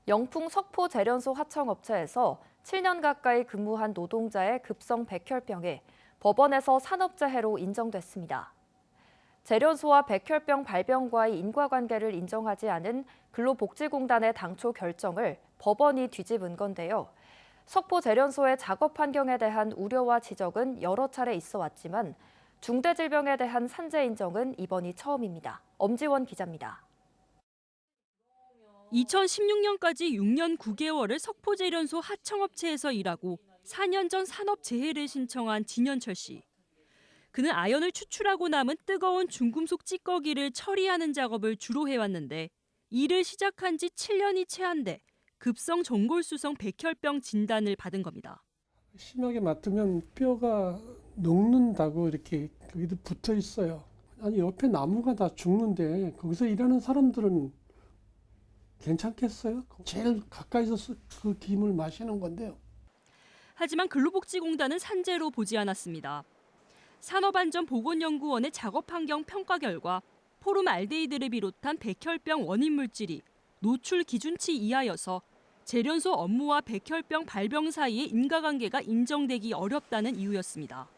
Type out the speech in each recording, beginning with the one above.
영풍 석포 재련소 하청업체에서 7년 가까이 근무한 노동자의 급성 백혈병이 법원에서 산업재해로 인정됐습니다. 재련소와 백혈병 발병과의 인과관계를 인정하지 않은 근로복지공단의 당초 결정을 법원이 뒤집은 건데요. 석포 재련소의 작업 환경에 대한 우려와 지적은 여러 차례 있어 왔지만 중대질병에 대한 산재 인정은 이번이 처음입니다. 엄지원 기자입니다. 2016년까지 6년 9개월을 석포재련소 하청업체에서 일하고 4년 전 산업재해를 신청한 진현철 씨. 그는 아연을 추출하고 남은 뜨거운 중금속 찌꺼기를 처리하는 작업을 주로 해왔는데 일을 시작한 지 7년이 채 안 돼 급성 전골수성 백혈병 진단을 받은 겁니다. 심하게 맡으면 뼈가 녹는다고 이렇게 거기도 붙어 있어요. 아니 옆에 나무가 다 죽는데 거기서 일하는 사람들은 괜찮겠어요? 제일 가까이서 그 김을 마시는 건데요. 하지만 근로복지공단은 산재로 보지 않았습니다. 산업안전보건연구원의 작업환경 평가 결과 포름알데히드를 비롯한 백혈병 원인 물질이 노출 기준치 이하여서 재련소 업무와 백혈병 발병 사이의 인과관계가 인정되기 어렵다는 이유였습니다.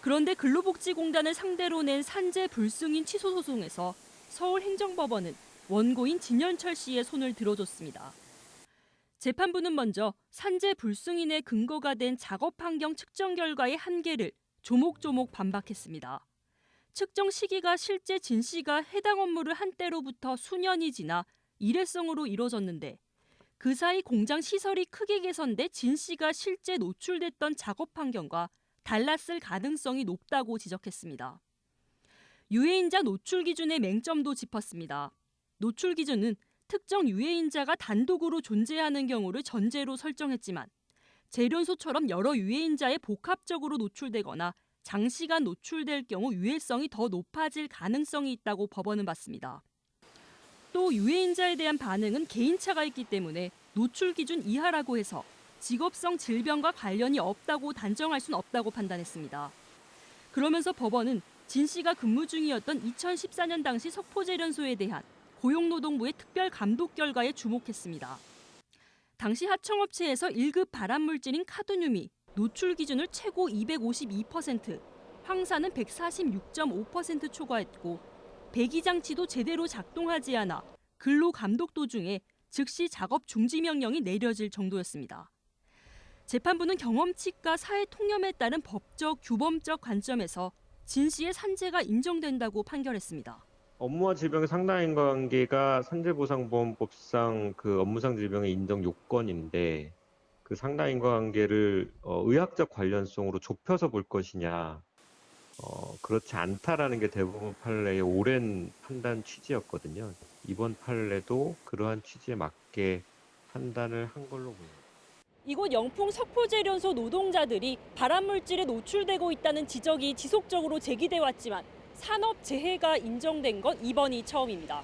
그런데 근로복지공단을 상대로 낸 산재 불승인 취소 소송에서 서울행정법원은 원고인 진현철 씨의 손을 들어줬습니다. 재판부는 먼저 산재 불승인의 근거가 된 작업환경 측정 결과의 한계를 조목조목 반박했습니다. 측정 시기가 실제 진 씨가 해당 업무를 한 때로부터 수년이 지나 일회성으로 이뤄졌는데 그 사이 공장 시설이 크게 개선돼 진 씨가 실제 노출됐던 작업 환경과 달랐을 가능성이 높다고 지적했습니다. 유해인자 노출 기준의 맹점도 짚었습니다. 노출 기준은 특정 유해인자가 단독으로 존재하는 경우를 전제로 설정했지만 재련소처럼 여러 유해인자에 복합적으로 노출되거나 장시간 노출될 경우 유해성이 더 높아질 가능성이 있다고 법원은 봤습니다. 또 유해인자에 대한 반응은 개인차가 있기 때문에 노출 기준 이하라고 해서 직업성 질병과 관련이 없다고 단정할 수는 없다고 판단했습니다. 그러면서 법원은 진 씨가 근무 중이었던 2014년 당시 석포재련소에 대한 고용노동부의 특별 감독 결과에 주목했습니다. 당시 하청업체에서 1급 발암물질인 카드뮴이 노출 기준을 최고 252%, 황산은 146.5% 초과했고 배기장치도 제대로 작동하지 않아 근로감독 도중에 즉시 작업 중지 명령이 내려질 정도였습니다. 재판부는 경험치과 사회 통념에 따른 법적, 규범적 관점에서 진 씨의 산재가 인정된다고 판결했습니다. 업무와 질병의 상당 인과관계가 산재보상보험법상 그 업무상 질병의 인정 요건인데 그 상당 인과관계를 의학적 관련성으로 좁혀서 볼 것이냐 그렇지 않다라는 게 대부분 판례의 오랜 판단 취지였거든요. 이번 판례도 그러한 취지에 맞게 판단을 한 걸로 보입니다. 이곳 영풍 석포재련소 노동자들이 발암물질에 노출되고 있다는 지적이 지속적으로 제기돼 왔지만 산업재해가 인정된 건 이번이 처음입니다.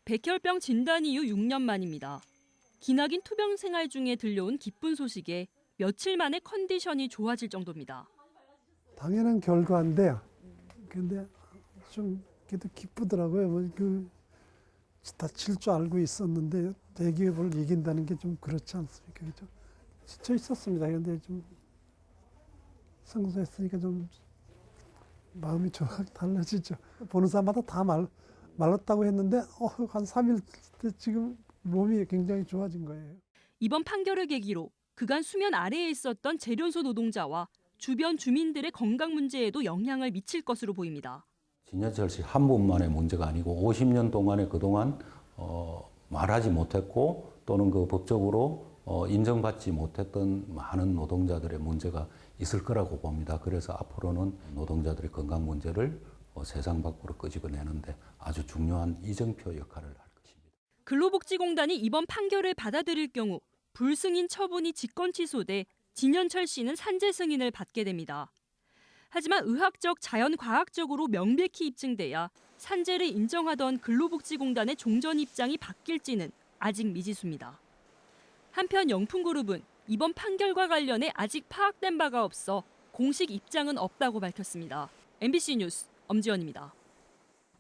백혈병 진단 이후 6년 만입니다. 기나긴 투병 생활 중에 들려온 기쁜 소식에 며칠 만에 컨디션이 좋아질 정도입니다. 당연한 결과인데 근데 좀 그래도 기쁘더라고요. 다칠 줄 알고 있었는데 대기업을 이긴다는 게 좀 그렇지 않습니까? 그죠? 지쳐 있었습니다. 그런데 좀 성소했으니까 좀 마음이 좀 달라지죠. 보는 사람마다 다 말랐다고 했는데 한 3일 때 지금 몸이 굉장히 좋아진 거예요. 이번 판결을 계기로 그간 수면 아래에 있었던 재련소 노동자와 주변 주민들의 건강 문제에도 영향을 미칠 것으로 보입니다. 진현철 씨 한 분만의 문제가 아니고 50년 동안에 그동안 말하지 못했고 또는 그 법적으로 인정받지 못했던 많은 노동자들의 문제가 있을 거라고 봅니다. 그래서 앞으로는 노동자들의 건강 문제를 세상 밖으로 끄집어내는데 아주 중요한 이정표 역할을 할 것입니다. 근로복지공단이 이번 판결을 받아들일 경우 불승인 처분이 직권 취소돼 진현철 씨는 산재 승인을 받게 됩니다. 하지만 의학적, 자연과학적으로 명백히 입증돼야 산재를 인정하던 근로복지공단의 종전 입장이 바뀔지는 아직 미지수입니다. 한편 영풍그룹은 이번 판결과 관련해 아직 파악된 바가 없어 공식 입장은 없다고 밝혔습니다. MBC 뉴스 엄지연입니다.